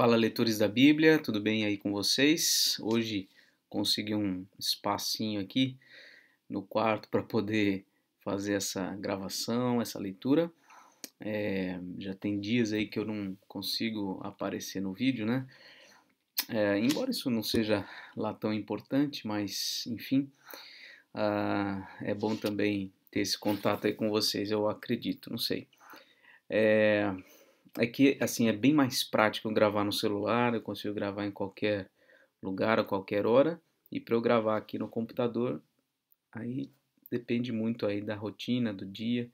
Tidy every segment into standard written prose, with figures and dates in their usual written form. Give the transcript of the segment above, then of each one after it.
Fala, leitores da Bíblia, tudo bem aí com vocês? Hoje consegui um espacinho aqui no quarto para poder fazer essa gravação, essa leitura. Já tem dias aí que eu não consigo aparecer no vídeo, né? Embora isso não seja lá tão importante, mas enfim, é bom também ter esse contato aí com vocês, eu acredito, não sei. É que, assim, é bem mais prático eu gravar no celular, eu consigo gravar em qualquer lugar, a qualquer hora, e para eu gravar aqui no computador, aí depende muito aí da rotina, do dia.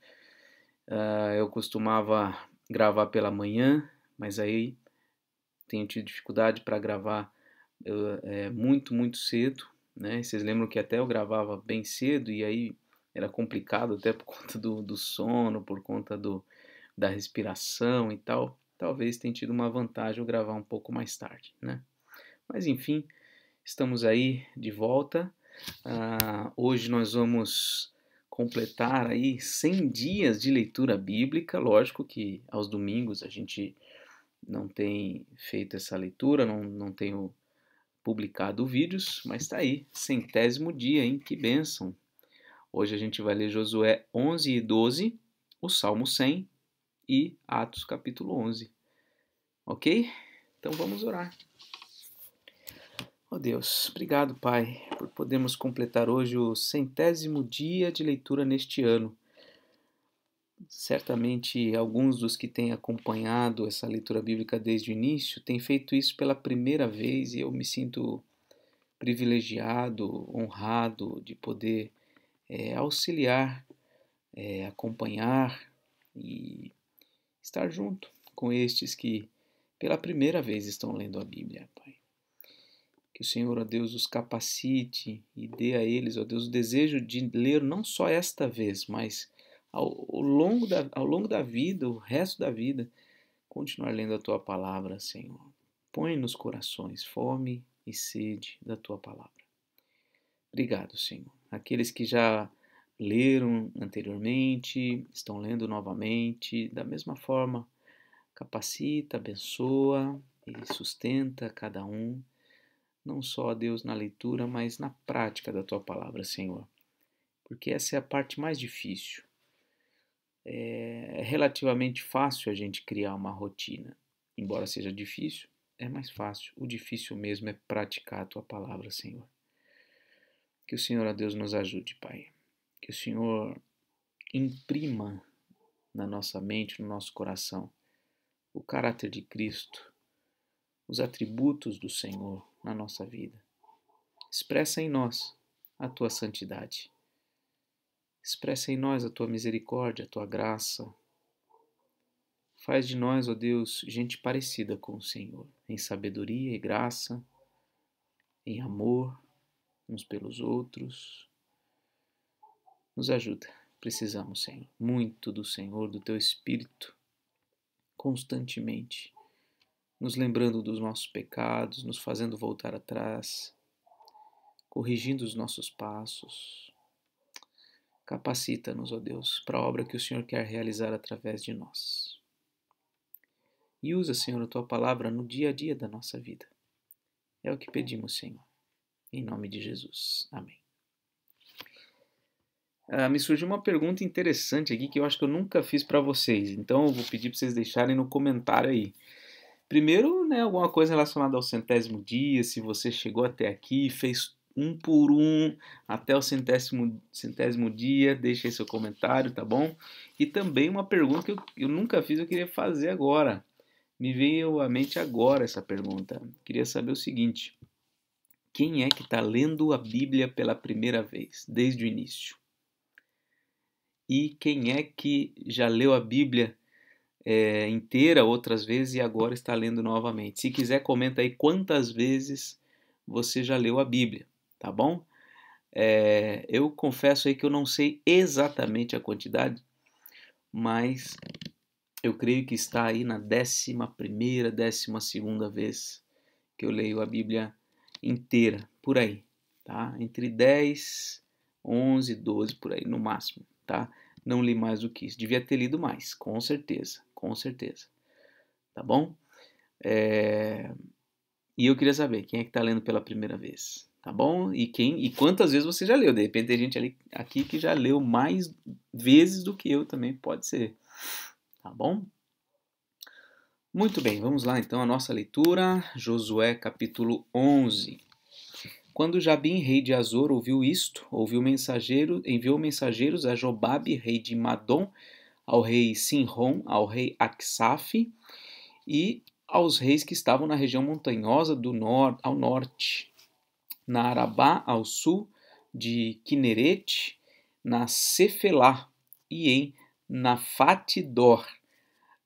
Eu costumava gravar pela manhã, mas aí tenho tido dificuldade para gravar muito cedo, né? Vocês lembram que até eu gravava bem cedo e aí era complicado até por conta do sono, por conta da respiração e tal. Talvez tenha tido uma vantagem eu gravar um pouco mais tarde, né? Mas enfim, estamos aí de volta. Hoje nós vamos completar aí 100 dias de leitura bíblica. Lógico que aos domingos a gente não tem feito essa leitura, não tenho publicado vídeos, mas está aí, 100º dia, hein? Que bênção! Hoje a gente vai ler Josué 11 e 12, o Salmo 100 e Atos capítulo 11. Ok? Então vamos orar. Oh Deus, obrigado, Pai, por podermos completar hoje o 100º dia de leitura neste ano. Certamente alguns dos que têm acompanhado essa leitura bíblica desde o início têm feito isso pela primeira vez e eu me sinto privilegiado, honrado de poder auxiliar, acompanhar e estar junto com estes que pela primeira vez estão lendo a Bíblia, Pai. Que o Senhor, ó Deus, os capacite e dê a eles, ó Deus, o desejo de ler não só esta vez, mas ao longo da vida, o resto da vida, continuar lendo a Tua palavra, Senhor. Põe nos corações fome e sede da Tua palavra. Obrigado, Senhor. Aqueles que já leram anteriormente, estão lendo novamente, da mesma forma, capacita, abençoa e sustenta cada um, não só, Deus, na leitura, mas na prática da Tua palavra, Senhor. Porque essa é a parte mais difícil. É relativamente fácil a gente criar uma rotina. Embora seja difícil, é mais fácil. O difícil mesmo é praticar a Tua palavra, Senhor. Que o Senhor, ó Deus, nos ajude, Pai. Que o Senhor imprima na nossa mente, no nosso coração, o caráter de Cristo, os atributos do Senhor na nossa vida. Expressa em nós a Tua santidade. Expressa em nós a Tua misericórdia, a Tua graça. Faz de nós, ó Deus, gente parecida com o Senhor, em sabedoria e graça, em amor uns pelos outros. Nos ajuda. Precisamos, Senhor, muito do Senhor, do Teu Espírito, constantemente, nos lembrando dos nossos pecados, nos fazendo voltar atrás, corrigindo os nossos passos. Capacita-nos, ó Deus, para a obra que o Senhor quer realizar através de nós. E usa, Senhor, a Tua palavra no dia a dia da nossa vida. É o que pedimos, Senhor. Em nome de Jesus. Amém. Me surgiu uma pergunta interessante aqui que eu acho que eu nunca fiz para vocês. Então eu vou pedir para vocês deixarem no comentário aí. Primeiro, né, alguma coisa relacionada ao 100º dia, se você chegou até aqui, fez um por um até o 100º dia, deixa aí seu comentário, tá bom? E também uma pergunta que eu nunca fiz, eu queria fazer agora. Me veio à mente agora essa pergunta. Queria saber o seguinte: quem é que está lendo a Bíblia pela primeira vez, desde o início? E quem é que já leu a Bíblia inteira outras vezes e agora está lendo novamente? Se quiser, comenta aí quantas vezes você já leu a Bíblia, tá bom? Eu confesso aí que eu não sei exatamente a quantidade, mas eu creio que está aí na 11ª, 12ª vez que eu leio a Bíblia inteira, por aí, tá? Entre 10, 11, 12, por aí, no máximo, tá? Não li mais do que isso. Devia ter lido mais, com certeza, tá bom? E eu queria saber quem é que está lendo pela primeira vez, tá bom? E quantas vezes você já leu? De repente tem gente aqui que já leu mais vezes do que eu também, pode ser, tá bom? Muito bem, vamos lá então a nossa leitura, Josué capítulo 11. Quando Jabim, rei de Azor, ouviu isto, enviou mensageiros a Jobabe, rei de Madom, ao rei Sinrom, ao rei Aksaf e aos reis que estavam na região montanhosa ao norte, na Arabá ao sul de Quinerete, na Cefelá e em Nafatidor,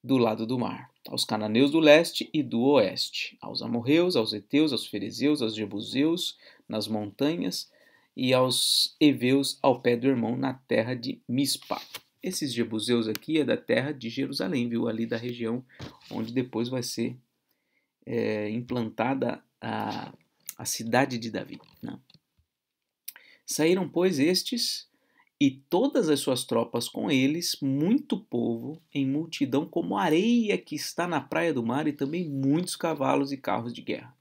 do lado do mar, aos cananeus do leste e do oeste, aos amorreus, aos heteus, aos ferezeus, aos jebuseus, nas montanhas, e aos heveus ao pé do Hermon, na terra de Mispa. Esses jebuseus aqui é da terra de Jerusalém, viu? Ali da região onde depois vai ser implantada a cidade de Davi. Né? Saíram, pois, estes e todas as suas tropas com eles, muito povo, em multidão como areia que está na praia do mar, e também muitos cavalos e carros de guerra.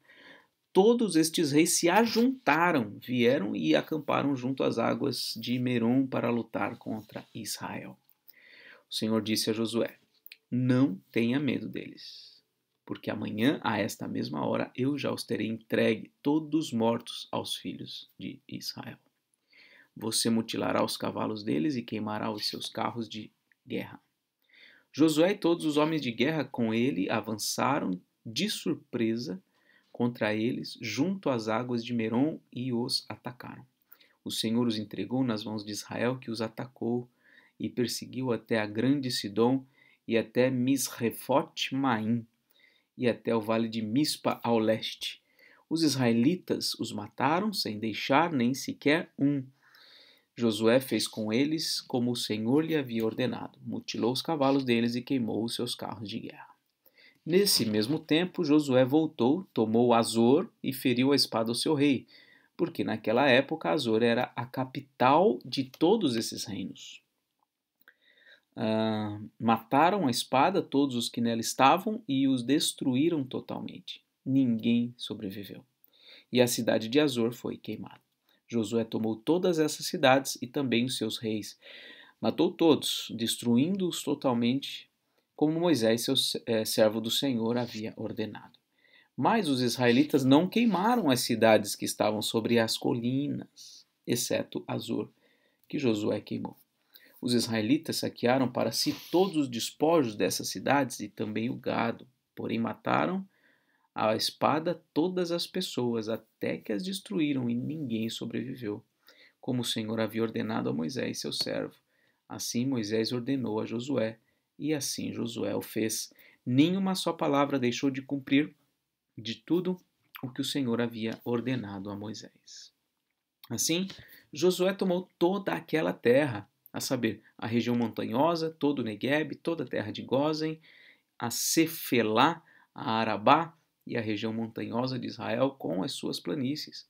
Todos estes reis se ajuntaram, vieram e acamparam junto às águas de Merom para lutar contra Israel. O Senhor disse a Josué: não tenha medo deles, porque amanhã, a esta mesma hora, eu já os terei entregue, todos mortos, aos filhos de Israel. Você mutilará os cavalos deles e queimará os seus carros de guerra. Josué e todos os homens de guerra com ele avançaram de surpresa contra eles, junto às águas de Merom, e os atacaram. O Senhor os entregou nas mãos de Israel, que os atacou e perseguiu até a grande Sidom e até Misrefote-Maim e até o vale de Mispa ao leste. Os israelitas os mataram sem deixar nem sequer um. Josué fez com eles como o Senhor lhe havia ordenado, mutilou os cavalos deles e queimou os seus carros de guerra. Nesse mesmo tempo, Josué voltou, tomou Azor e feriu a espada ao seu rei, porque naquela época Azor era a capital de todos esses reinos. Mataram a espada todos os que nela estavam e os destruíram totalmente. Ninguém sobreviveu. E a cidade de Azor foi queimada. Josué tomou todas essas cidades e também os seus reis. Matou todos, destruindo-os totalmente, como Moisés, servo do Senhor, havia ordenado. Mas os israelitas não queimaram as cidades que estavam sobre as colinas, exceto Azor, que Josué queimou. Os israelitas saquearam para si todos os despojos dessas cidades e também o gado, porém mataram à espada todas as pessoas, até que as destruíram, e ninguém sobreviveu, como o Senhor havia ordenado a Moisés, seu servo. Assim Moisés ordenou a Josué, e assim Josué o fez. Nenhuma só palavra deixou de cumprir de tudo o que o Senhor havia ordenado a Moisés. Assim, Josué tomou toda aquela terra, a saber, a região montanhosa, todo o Neguebe, toda a terra de Gósen, a Cefelá, a Arabá, e a região montanhosa de Israel com as suas planícies,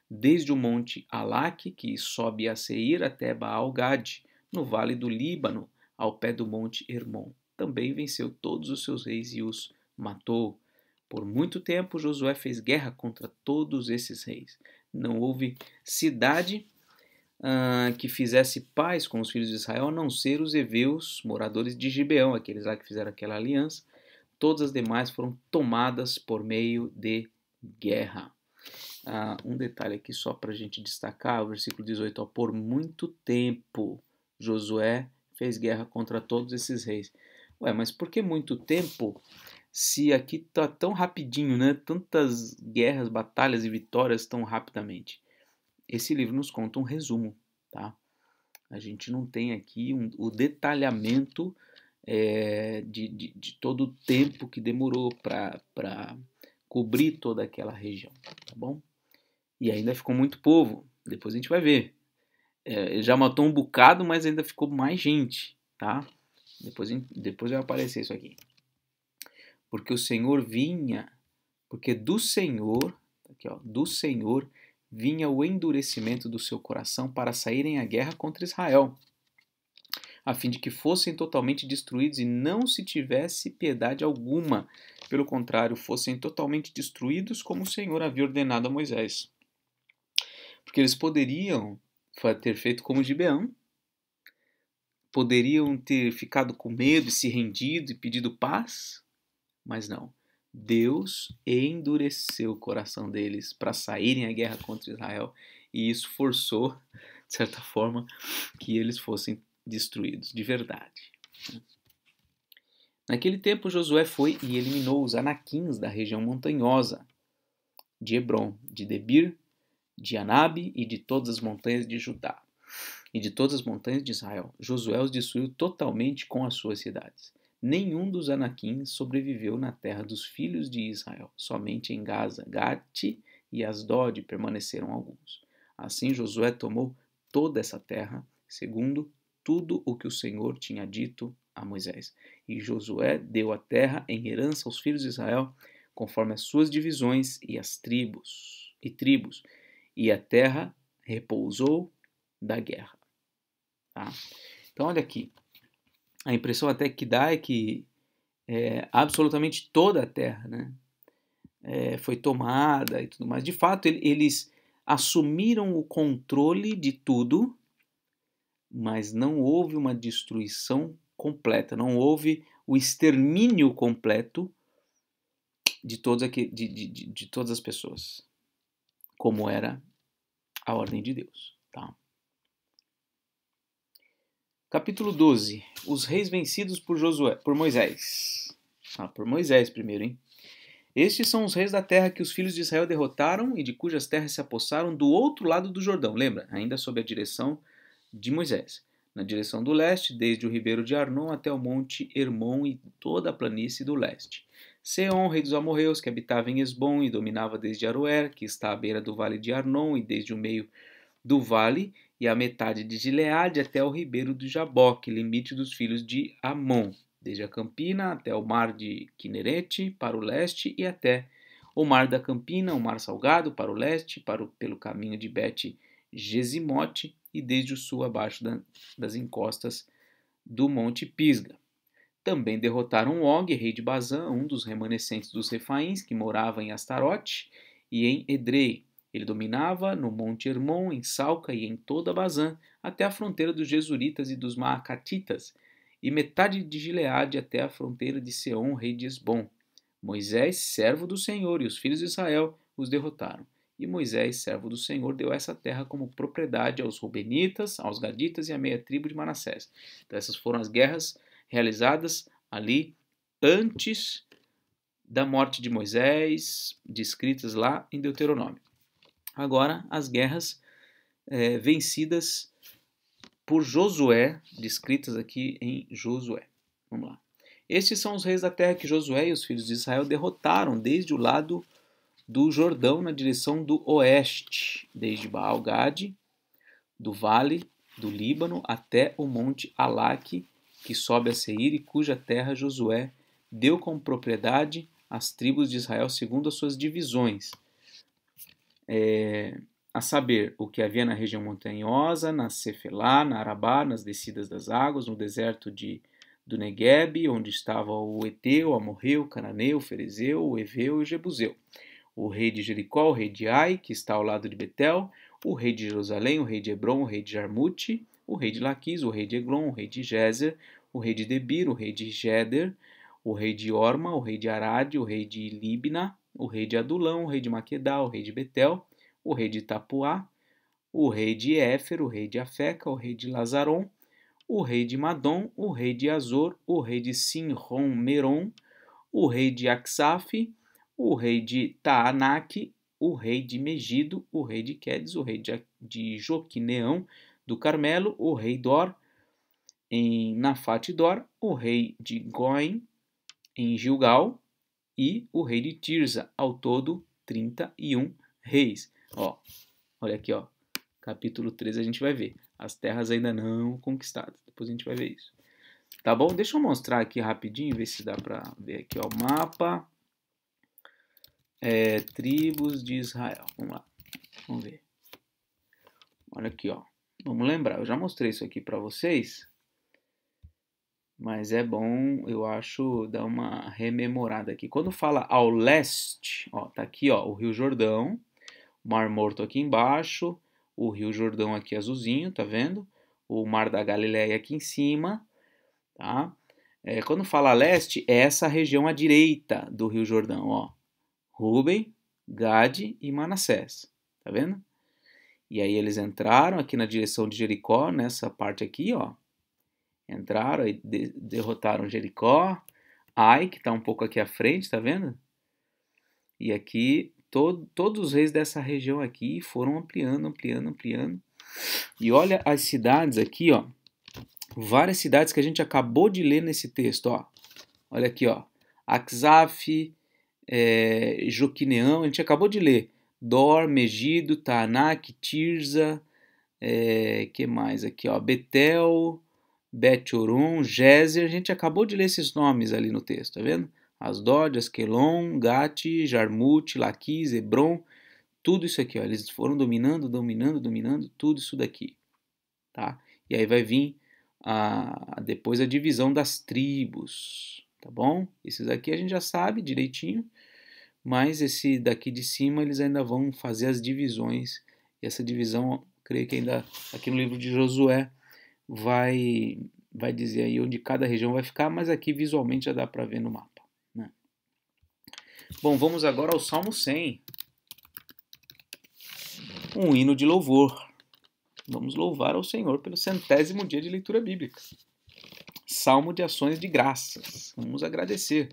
desde o monte Alaque, que sobe a Seir, até Baal-Gade, no vale do Líbano, ao pé do monte Hermon. Também venceu todos os seus reis e os matou. Por muito tempo Josué fez guerra contra todos esses reis. Não houve cidade que fizesse paz com os filhos de Israel, a não ser os heveus, moradores de Gibeão, aqueles lá que fizeram aquela aliança. Todas as demais foram tomadas por meio de guerra. Um detalhe aqui só para a gente destacar, o versículo 18, ó, por muito tempo Josué fez guerra contra todos esses reis. Ué, mas por que muito tempo, se aqui está tão rapidinho, né? Tantas guerras, batalhas e vitórias tão rapidamente? Esse livro nos conta um resumo, tá? A gente não tem aqui o detalhamento de todo o tempo que demorou para cobrir toda aquela região, tá bom? E ainda ficou muito povo, depois a gente vai ver. Já matou um bocado, mas ainda ficou mais gente, tá? Depois vai aparecer isso aqui. Porque o Senhor vinha, porque do Senhor, aqui ó, do Senhor vinha o endurecimento do seu coração para saírem à guerra contra Israel, a fim de que fossem totalmente destruídos e não se tivesse piedade alguma. Pelo contrário, fossem totalmente destruídos como o Senhor havia ordenado a Moisés. Porque eles poderiam ter feito como Gibeão, poderiam ter ficado com medo e se rendido e pedido paz, mas não. Deus endureceu o coração deles para saírem à guerra contra Israel, e isso forçou, de certa forma, que eles fossem destruídos de verdade. Naquele tempo, Josué foi e eliminou os anaquins da região montanhosa de Hebron, de Debir, de Anabe e de todas as montanhas de Judá e de todas as montanhas de Israel. Josué os destruiu totalmente com as suas cidades. Nenhum dos anaquins sobreviveu na terra dos filhos de Israel. Somente em Gaza, Gate e Asdod permaneceram alguns. Assim Josué tomou toda essa terra, segundo tudo o que o Senhor tinha dito a Moisés. E Josué deu a terra em herança aos filhos de Israel, conforme as suas divisões e as tribos. E a terra repousou da guerra. Tá? Então olha aqui. A impressão até que dá é que absolutamente toda a terra, né, foi tomada e tudo mais. De fato, eles assumiram o controle de tudo, mas não houve uma destruição completa, não houve o extermínio completo de todas as pessoas, como era a ordem de Deus. Tá? Capítulo 12. Os reis vencidos por Moisés. Por Moisés primeiro, hein? Estes são os reis da terra que os filhos de Israel derrotaram e de cujas terras se apossaram do outro lado do Jordão. Lembra? Ainda sob a direção de Moisés. Na direção do leste, desde o ribeiro de Arnon até o monte Hermon e toda a planície do leste. Seom, rei dos amorreus, que habitava em Esbom e dominava desde Aroer, que está à beira do vale de Arnon, e desde o meio do vale e a metade de Gileade até o ribeiro do Jaboque, limite dos filhos de Amon, desde a Campina até o mar de Quinerete para o leste e até o mar da Campina, o mar Salgado para o leste, pelo caminho de Bet-Gesimote e desde o sul abaixo das encostas do monte Pisga. Também derrotaram Og, rei de Bazã, um dos remanescentes dos Refaíns, que morava em Astarote e em Edrei. Ele dominava no monte Hermon, em Salca e em toda Bazã, até a fronteira dos Jesuritas e dos Maacatitas, e metade de Gileade até a fronteira de Seom, rei de Esbom. Moisés, servo do Senhor, e os filhos de Israel os derrotaram. E Moisés, servo do Senhor, deu essa terra como propriedade aos Rubenitas, aos Gaditas e à meia tribo de Manassés. Então essas foram as guerras realizadas ali antes da morte de Moisés, descritas lá em Deuteronômio. Agora, as guerras vencidas por Josué, descritas aqui em Josué. Vamos lá. Estes são os reis da terra que Josué e os filhos de Israel derrotaram desde o lado do Jordão na direção do oeste, desde Baal-Gade, do vale do Líbano até o monte Alaque, que sobe a Seir e cuja terra Josué deu como propriedade às tribos de Israel segundo as suas divisões. A saber, o que havia na região montanhosa, na Cefelá, na Arabá, nas descidas das águas, no deserto do Neguebe, onde estava o Eteu, o Amorreu, o Cananeu, o Ferezeu, o Eveu e o Jebuseu. O rei de Jericó, o rei de Ai, que está ao lado de Betel, o rei de Jerusalém, o rei de Hebron, o rei de Jarmute, o rei de Laquis, o rei de Eglon, o rei de Gezer, o rei de Debir, o rei de Geder, o rei de Orma, o rei de Arade, o rei de Libna, o rei de Adulão, o rei de Maquedá, o rei de Betel, o rei de Tapuá, o rei de Éfer, o rei de Afeca, o rei de Lazaron, o rei de Madom, o rei de Azor, o rei de Sinron-Meron, o rei de Aksaf, o rei de Taanac, o rei de Megido, o rei de Quedes, o rei de Joquineão do Carmelo, o rei Dor em Nafate-Dor, o rei de Goim em Gilgal e o rei de Tirza, ao todo 31 reis. Olha aqui, capítulo 13 a gente vai ver. As terras ainda não conquistadas. Depois a gente vai ver isso. Tá bom? Deixa eu mostrar aqui rapidinho, ver se dá pra ver aqui, o mapa. Tribos de Israel. Vamos lá. Vamos ver. Olha aqui, Vamos lembrar. Eu já mostrei isso aqui pra vocês. mas é bom, eu acho, dar uma rememorada aqui. Quando fala ao leste, ó, tá aqui, ó, o Rio Jordão, o Mar Morto aqui embaixo, o Rio Jordão aqui azulzinho, tá vendo? O Mar da Galileia aqui em cima, tá? Quando fala leste, é essa região à direita do Rio Jordão, ó. Ruben, Gade e Manassés, tá vendo? E aí eles entraram aqui na direção de Jericó, nessa parte aqui, ó. Entraram e derrotaram Jericó. Ai, que está um pouco aqui à frente, tá vendo? E aqui, todos os reis dessa região aqui foram ampliando, ampliando, ampliando. E olha as cidades aqui, ó. Várias cidades que a gente acabou de ler nesse texto, ó. Olha aqui, ó. Aksaf, Joquineão, a gente acabou de ler. Dor, Megido, Taanak, Tirza, que mais aqui, ó? Betel, Bet-Horon, Gézer, a gente acabou de ler esses nomes ali no texto, tá vendo? Asdod, Askelon, Gati, Jarmut, Laquis, Hebron, tudo isso aqui, ó, eles foram dominando, dominando, dominando, tudo isso daqui, tá? E aí vai vir depois a divisão das tribos, tá bom? Esses aqui a gente já sabe direitinho, mas esse daqui de cima eles ainda vão fazer as divisões, e essa divisão, creio que ainda aqui no livro de Josué vai dizer aí onde cada região vai ficar, mas aqui visualmente já dá para ver no mapa, né? Bom, vamos agora ao Salmo 100, um hino de louvor. Vamos louvar ao Senhor pelo 100º dia de leitura bíblica. Salmo de ações de graças. Vamos agradecer.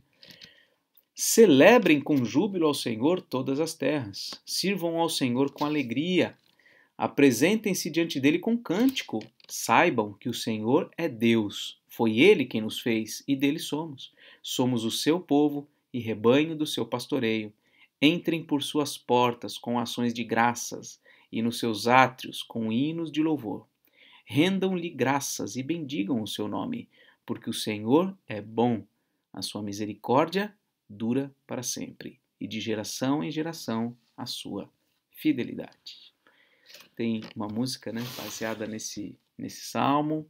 Celebrem com júbilo ao Senhor todas as terras. Sirvam ao Senhor com alegria. Apresentem-se diante dele com cântico. Saibam que o Senhor é Deus. Foi ele quem nos fez e dele somos. Somos o seu povo e rebanho do seu pastoreio. Entrem por suas portas com ações de graças e nos seus átrios com hinos de louvor. Rendam-lhe graças e bendigam o seu nome, porque o Senhor é bom. A sua misericórdia dura para sempre, e de geração em geração a sua fidelidade. Tem uma música, né, baseada nesse salmo.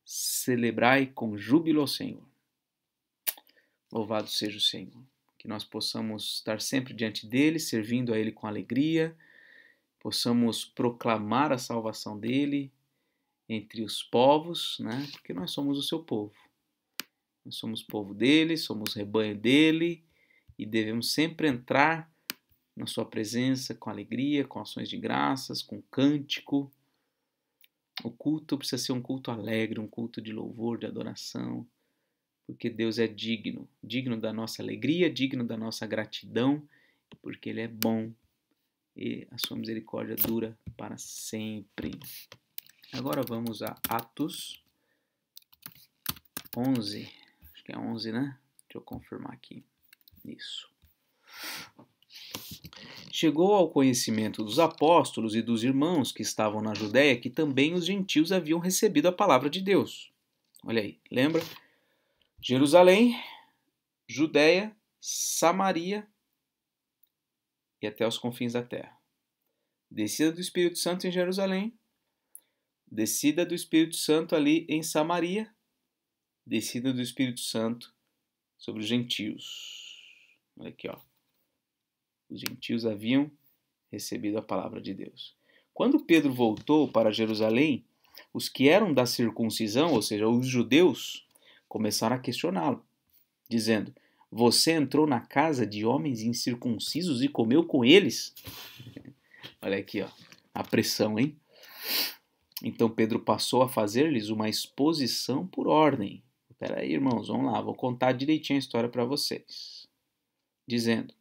Celebrai com júbilo ao Senhor. Louvado seja o Senhor. Que nós possamos estar sempre diante dele, servindo a ele com alegria, possamos proclamar a salvação dele entre os povos, né? Porque nós somos o seu povo. Nós somos povo dele, somos rebanho dele e devemos sempre entrar na sua presença com alegria, com ações de graças, com cântico. O culto precisa ser um culto alegre, um culto de louvor, de adoração, porque Deus é digno, digno da nossa alegria, digno da nossa gratidão, porque ele é bom e a sua misericórdia dura para sempre. Agora vamos a Atos 11, acho que é 11, né? Deixa eu confirmar aqui, isso. Chegou ao conhecimento dos apóstolos e dos irmãos que estavam na Judéia que também os gentios haviam recebido a palavra de Deus. Olha aí, lembra? Jerusalém, Judéia, Samaria e até os confins da terra. Descida do Espírito Santo em Jerusalém, descida do Espírito Santo ali em Samaria, descida do Espírito Santo sobre os gentios. Olha aqui, ó. Os gentios haviam recebido a palavra de Deus. Quando Pedro voltou para Jerusalém, os que eram da circuncisão, ou seja, os judeus, começaram a questioná-lo, dizendo: você entrou na casa de homens incircuncisos e comeu com eles? Olha aqui, ó, a pressão, hein? Então Pedro passou a fazer-lhes uma exposição por ordem. Espera aí, irmãos, vamos lá, vou contar direitinho a história para vocês. Dizendo: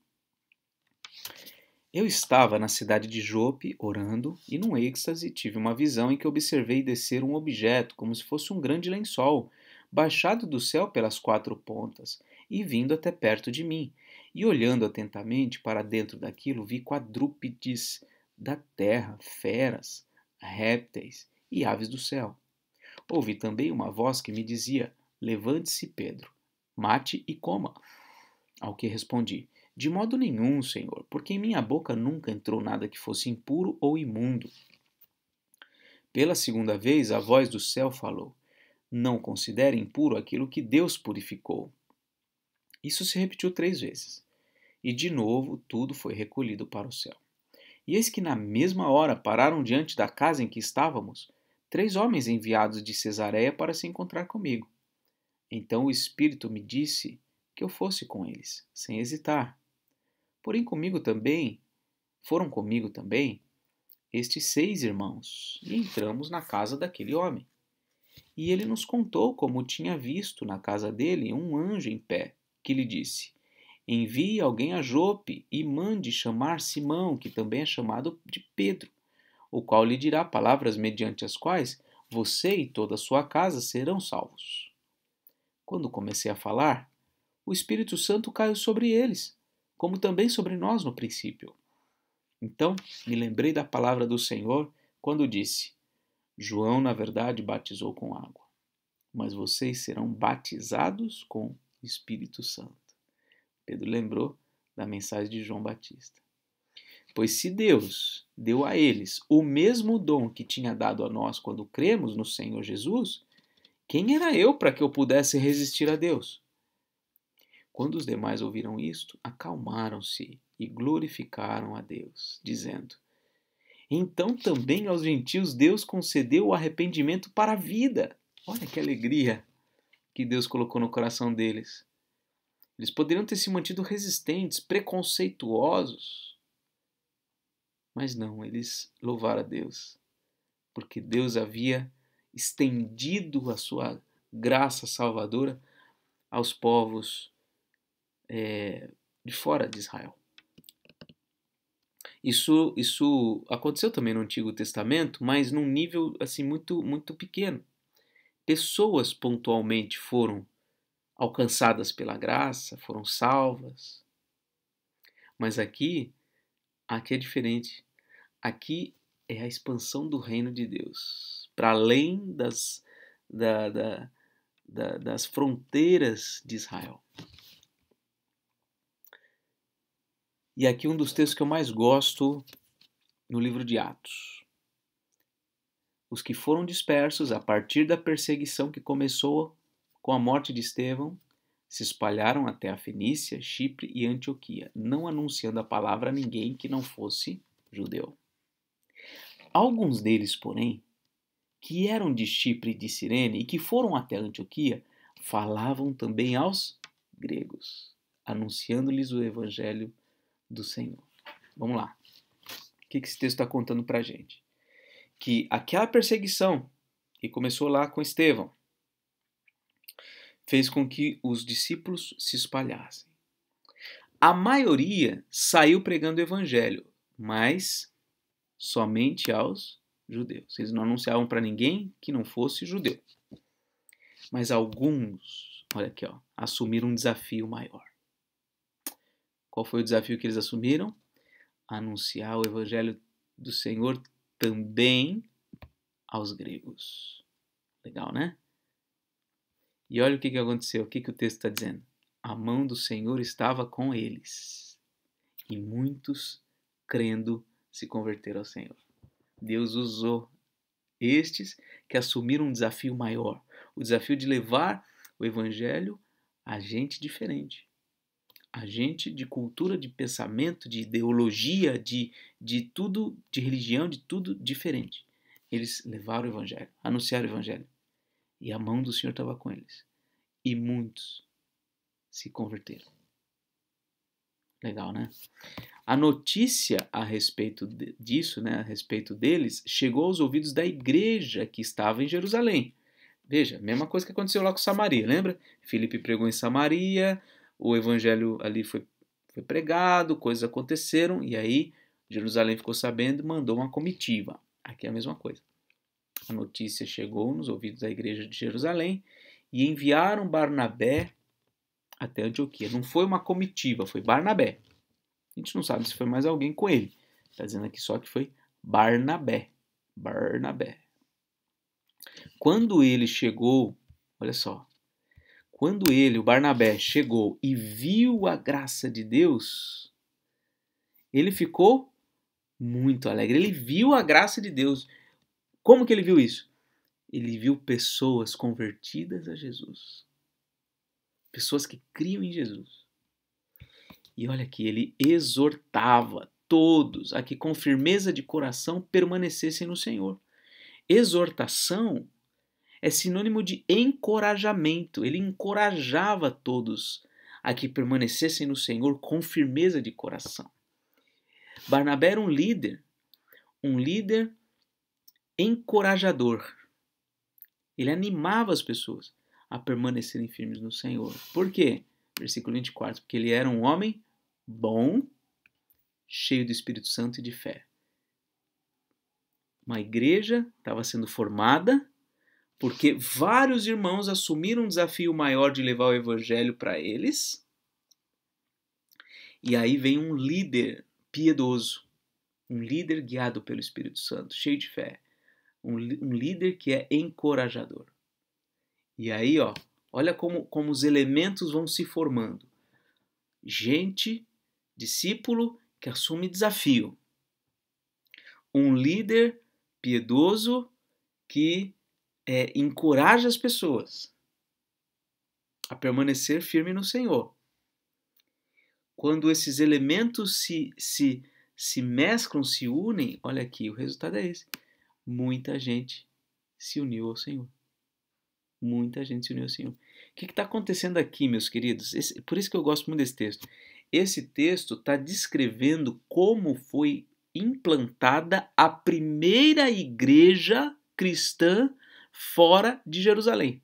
eu estava na cidade de Jope, orando, e num êxtase tive uma visão em que observei descer um objeto, como se fosse um grande lençol, baixado do céu pelas 4 pontas, e vindo até perto de mim. E olhando atentamente para dentro daquilo, vi quadrúpedes da terra, feras, répteis e aves do céu. Ouvi também uma voz que me dizia: levante-se, Pedro, mate e coma. Ao que respondi: de modo nenhum, Senhor, porque em minha boca nunca entrou nada que fosse impuro ou imundo. Pela segunda vez, a voz do céu falou: Não considere impuro aquilo que Deus purificou. Isso se repetiu 3 vezes. E de novo tudo foi recolhido para o céu. E eis que na mesma hora pararam diante da casa em que estávamos 3 homens enviados de Cesareia para se encontrar comigo. Então o Espírito me disse que eu fosse com eles, sem hesitar. Porém foram comigo também estes 6 irmãos, e entramos na casa daquele homem. E ele nos contou como tinha visto na casa dele um anjo em pé, que lhe disse: Envie alguém a Jope e mande chamar Simão, que também é chamado de Pedro, o qual lhe dirá palavras mediante as quais você e toda a sua casa serão salvos. Quando comecei a falar, o Espírito Santo caiu sobre eles, como também sobre nós no princípio. Então me lembrei da palavra do Senhor quando disse: João, na verdade, batizou com água, mas vocês serão batizados com Espírito Santo. Pedro lembrou da mensagem de João Batista. Pois se Deus deu a eles o mesmo dom que tinha dado a nós quando cremos no Senhor Jesus, quem era eu para que eu pudesse resistir a Deus? Quando os demais ouviram isto, acalmaram-se e glorificaram a Deus, dizendo: Então também aos gentios Deus concedeu o arrependimento para a vida. Olha que alegria que Deus colocou no coração deles. Eles poderiam ter se mantido resistentes, preconceituosos, mas não, eles louvaram a Deus, porque Deus havia estendido a sua graça salvadora aos povos de fora de Israel. Isso aconteceu também no Antigo Testamento, mas num nível assim muito, muito pequeno. Pessoas pontualmente foram alcançadas pela graça, foram salvas. Mas aqui é diferente. Aqui é a expansão do reino de Deus, para além das fronteiras de Israel. E aqui um dos textos que eu mais gosto no livro de Atos. Os que foram dispersos a partir da perseguição que começou com a morte de Estevão se espalharam até a Fenícia, Chipre e Antioquia, não anunciando a palavra a ninguém que não fosse judeu. Alguns deles, porém, que eram de Chipre e de Cirene e que foram até Antioquia, falavam também aos gregos, anunciando-lhes o evangelho do Senhor. Vamos lá. O que esse texto está contando para a gente? Que aquela perseguição que começou lá com Estevão fez com que os discípulos se espalhassem. A maioria saiu pregando o evangelho, mas somente aos judeus. Eles não anunciavam para ninguém que não fosse judeu. Mas alguns, olha aqui, assumiram um desafio maior. Qual foi o desafio que eles assumiram? Anunciar o evangelho do Senhor também aos gregos. Legal, né? E olha o que aconteceu, o que o texto está dizendo. A mão do Senhor estava com eles. E muitos, crendo, se converteram ao Senhor. Deus usou estes que assumiram um desafio maior. O desafio de levar o evangelho a gente diferente. A gente de cultura, de pensamento, de ideologia, de tudo, de religião, de tudo diferente. Eles levaram o evangelho, anunciaram o evangelho. E a mão do Senhor estava com eles. E muitos se converteram. Legal, né? A notícia a respeito disso, né, a respeito deles, chegou aos ouvidos da igreja que estava em Jerusalém. Veja, mesma coisa que aconteceu lá com Samaria, lembra? Filipe pregou em Samaria, o evangelho ali foi pregado, coisas aconteceram, e aí Jerusalém ficou sabendo e mandou uma comitiva. Aqui é a mesma coisa. A notícia chegou nos ouvidos da igreja de Jerusalém e enviaram Barnabé até Antioquia. Não foi uma comitiva, foi Barnabé. A gente não sabe se foi mais alguém com ele. Está dizendo aqui só que foi Barnabé. Barnabé. Quando ele chegou, olha só, quando ele, o Barnabé, chegou e viu a graça de Deus, ele ficou muito alegre. Ele viu a graça de Deus. Como que ele viu isso? ele viu pessoas convertidas a Jesus. Pessoas que criam em Jesus. E olha aqui, ele exortava todos a que com firmeza de coração permanecessem no Senhor. Exortação é sinônimo de encorajamento. Ele encorajava todos a que permanecessem no Senhor com firmeza de coração. Barnabé era um líder encorajador. Ele animava as pessoas a permanecerem firmes no Senhor. Por quê? Versículo 24, porque ele era um homem bom, cheio do Espírito Santo e de fé. Uma igreja estava sendo formada porque vários irmãos assumiram um desafio maior de levar o evangelho para eles. E aí vem um líder piedoso, um líder guiado pelo Espírito Santo, cheio de fé, um líder que é encorajador. E aí, olha como os elementos vão se formando. Gente, discípulo que assume desafio. Um líder piedoso que encoraja as pessoas a permanecer firme no Senhor. Quando esses elementos se mesclam, se unem, olha aqui, o resultado é esse. Muita gente se uniu ao Senhor. Muita gente se uniu ao Senhor. O que está acontecendo aqui, meus queridos? Por isso que eu gosto muito desse texto. Esse texto está descrevendo como foi implantada a primeira igreja cristã fora de Jerusalém.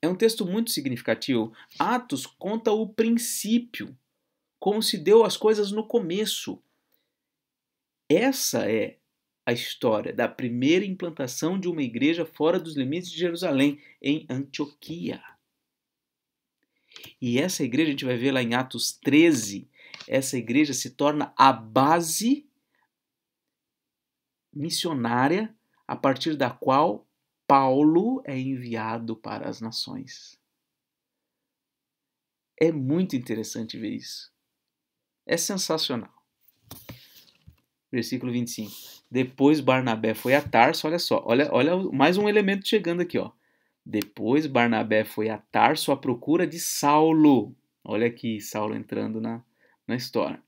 É um texto muito significativo. Atos conta o princípio, como se deu as coisas no começo. Essa é a história da primeira implantação de uma igreja fora dos limites de Jerusalém, em Antioquia. E essa igreja, a gente vai ver lá em Atos 13, essa igreja se torna a base missionária a partir da qual Paulo é enviado para as nações. É muito interessante ver isso. É sensacional. Versículo 25. Depois Barnabé foi a Tarso, olha só, olha mais um elemento chegando aqui, ó. Depois Barnabé foi a Tarso à procura de Saulo. Olha aqui, Saulo entrando na história.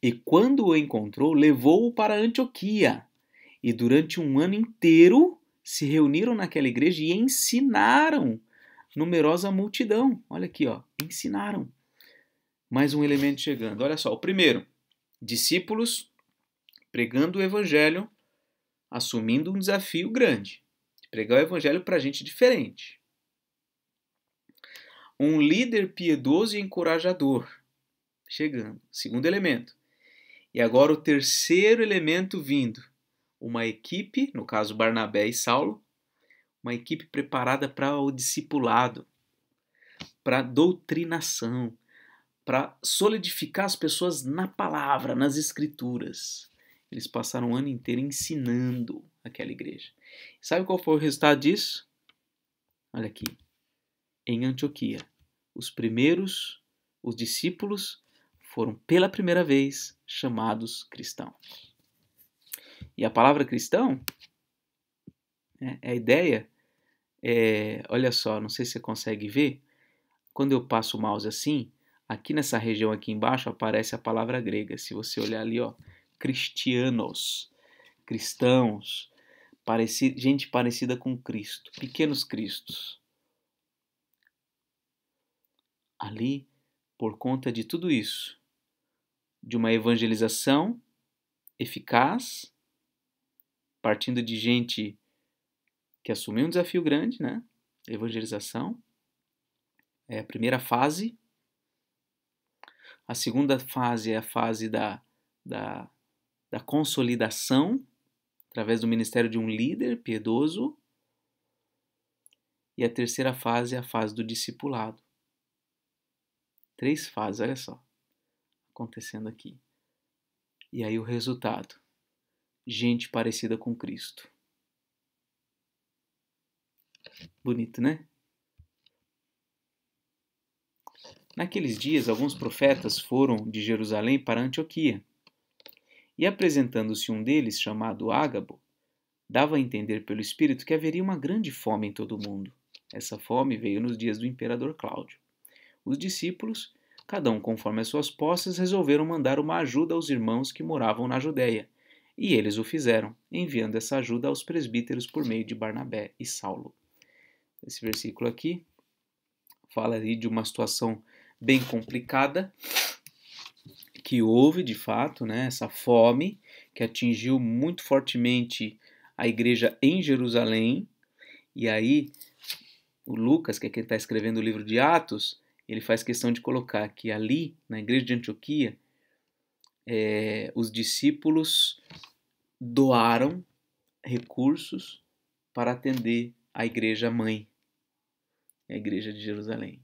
E quando o encontrou, levou-o para Antioquia. E durante um ano inteiro se reuniram naquela igreja e ensinaram numerosa multidão. Olha aqui, ó, ensinaram. Mais um elemento chegando. Olha só, o primeiro, discípulos pregando o evangelho, assumindo um desafio grande, de pregar o evangelho para gente diferente. Um líder piedoso e encorajador, chegando. Segundo elemento. E agora o terceiro elemento vindo. Uma equipe, no caso Barnabé e Saulo, uma equipe preparada para o discipulado, para doutrinação, para solidificar as pessoas na palavra, nas escrituras. Eles passaram o ano inteiro ensinando aquela igreja. Sabe qual foi o resultado disso? Olha aqui. Em Antioquia, os discípulos foram pela primeira vez chamados cristãos. E a palavra cristão, a ideia olha só, não sei se você consegue ver, quando eu passo o mouse assim, aqui nessa região aqui embaixo aparece a palavra grega. Se você olhar ali, cristianos, cristãos, gente parecida com Cristo, pequenos cristos. Ali, por conta de tudo isso, de uma evangelização eficaz, partindo de gente que assumiu um desafio grande, né? Evangelização é a primeira fase. A segunda fase é a fase da consolidação, através do ministério de um líder piedoso. E a terceira fase é a fase do discipulado. 3 fases, olha só, acontecendo aqui. E aí o resultado, gente parecida com Cristo. Bonito, né? Naqueles dias, alguns profetas foram de Jerusalém para Antioquia. E apresentando-se um deles, chamado Ágabo, dava a entender pelo Espírito que haveria uma grande fome em todo o mundo. Essa fome veio nos dias do imperador Cláudio. Os discípulos, cada um conforme as suas posses, resolveram mandar uma ajuda aos irmãos que moravam na Judéia. E eles o fizeram, enviando essa ajuda aos presbíteros por meio de Barnabé e Saulo. Esse versículo aqui fala ali de uma situação bem complicada que houve, de fato, né, essa fome que atingiu muito fortemente a igreja em Jerusalém. E aí, o Lucas, que é quem está escrevendo o livro de Atos, ele faz questão de colocar que ali, na igreja de Antioquia, os discípulos doaram recursos para atender a igreja mãe, a igreja de Jerusalém.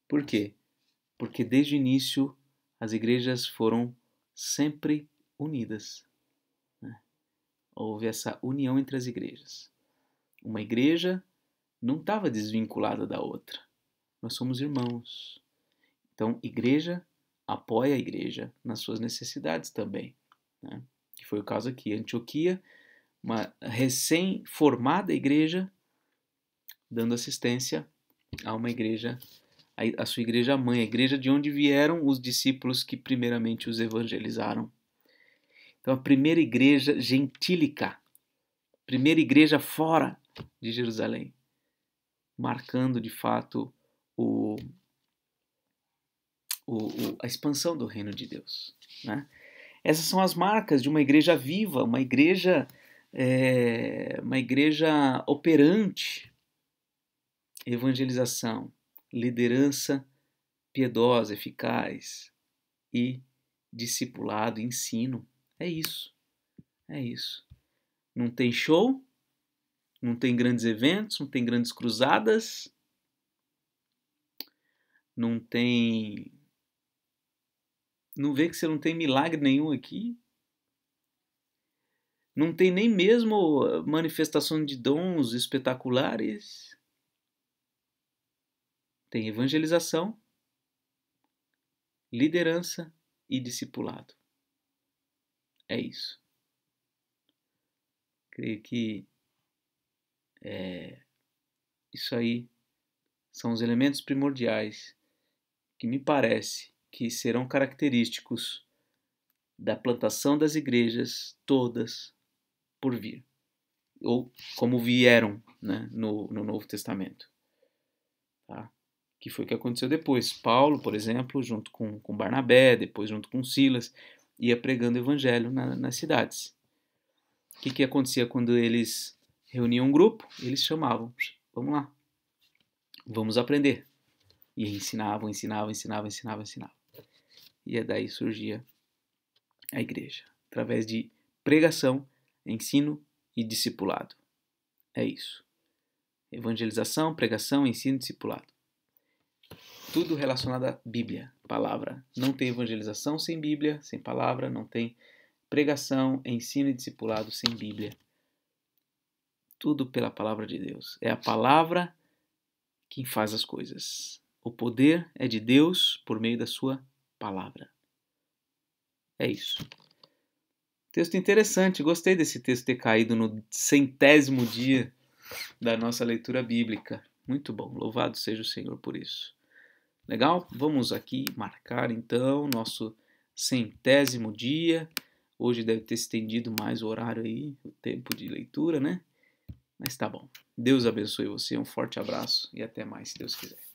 Por quê? Porque desde o início as igrejas foram sempre unidas, né? Houve essa união entre as igrejas. Uma igreja não estava desvinculada da outra. Nós somos irmãos. Então, igreja apoia a igreja nas suas necessidades também, né? Que foi o caso aqui. Antioquia, uma recém-formada igreja, dando assistência a uma igreja, a sua igreja mãe, a igreja de onde vieram os discípulos que primeiramente os evangelizaram. Então, a primeira igreja gentílica, primeira igreja fora de Jerusalém, marcando de fato a expansão do reino de Deus, né? Essas são as marcas de uma igreja viva, uma igreja operante. Evangelização, liderança piedosa, eficaz e discipulado, ensino. É isso. É isso. Não tem show, não tem grandes eventos, não tem grandes cruzadas, não tem... Não vê que você não tem milagre nenhum aqui. Não tem nem mesmo manifestação de dons espetaculares. Tem evangelização, liderança e discipulado. É isso. Creio que isso aí são os elementos primordiais que me parece que serão característicos da plantação das igrejas todas por vir, ou como vieram, né, no Novo Testamento. Tá? Que foi o que aconteceu depois. Paulo, por exemplo, junto com Barnabé, depois junto com Silas, ia pregando o evangelho nas cidades. O que acontecia quando eles reuniam um grupo? Eles chamavam, vamos lá, vamos aprender. E ensinavam. E daí surgia a igreja, através de pregação, ensino e discipulado. É isso. Evangelização, pregação, ensino e discipulado. Tudo relacionado à Bíblia, palavra. Não tem evangelização sem Bíblia, sem palavra. Não tem pregação, ensino e discipulado sem Bíblia. Tudo pela palavra de Deus. É a palavra quem faz as coisas. O poder é de Deus por meio da sua palavra. É isso. Texto interessante. Gostei desse texto ter caído no 100º dia da nossa leitura bíblica. Muito bom. Louvado seja o Senhor por isso. Legal? Vamos aqui marcar então nosso 100º dia. Hoje deve ter estendido mais o horário aí, o tempo de leitura, né? Mas tá bom. Deus abençoe você, um forte abraço e até mais, se Deus quiser.